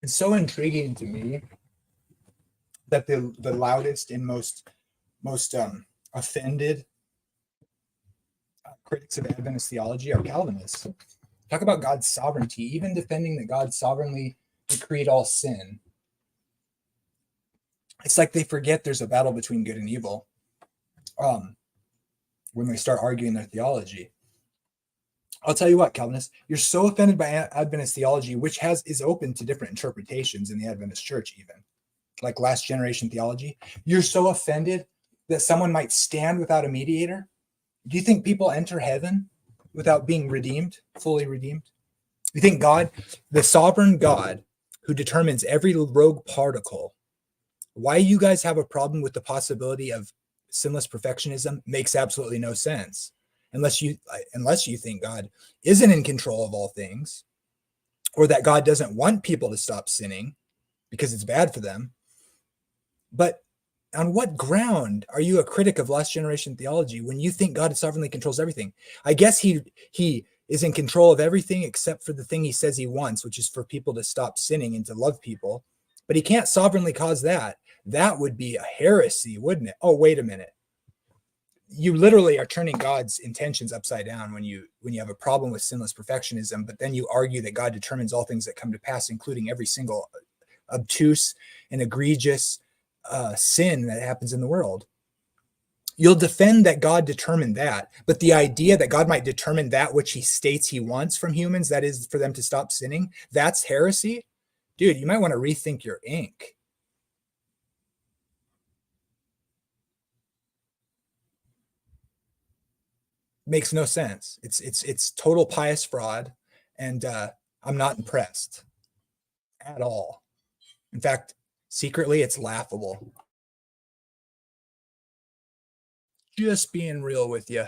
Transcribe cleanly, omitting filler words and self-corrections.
It's so intriguing to me that the loudest and most offended critics of Adventist theology are Calvinists. Talk about God's sovereignty, even defending that God sovereignly decreed all sin. It's like they forget there's a battle between good and evil when they start arguing their theology. I'll tell you what, Calvinists, you're so offended by Adventist theology, which is open to different interpretations in the Adventist church, even like last generation theology. You're so offended that someone might stand without a mediator. Do you think people enter heaven without being redeemed, fully redeemed? You think God, the sovereign God who determines every rogue particle, why you guys have a problem with the possibility of sinless perfectionism makes absolutely no sense. Unless you think God isn't in control of all things, or that God doesn't want people to stop sinning because it's bad for them. But on what ground are you a critic of last generation theology when you think God sovereignly controls everything? I guess he is in control of everything except for the thing he says he wants, which is for people to stop sinning and to love people. But he can't sovereignly cause that. That would be a heresy, wouldn't it? Oh, wait a minute. You literally are turning God's intentions upside down when you have a problem with sinless perfectionism, but then you argue that God determines all things that come to pass, including every single obtuse and egregious sin that happens in the world. You'll defend that God determined that, but the idea that God might determine that which he states he wants from humans, that is for them to stop sinning, that's heresy. Dude, you might want to rethink your ink. Makes no sense. It's total pious fraud, and I'm not impressed at all. In fact, secretly, it's laughable. Just being real with you.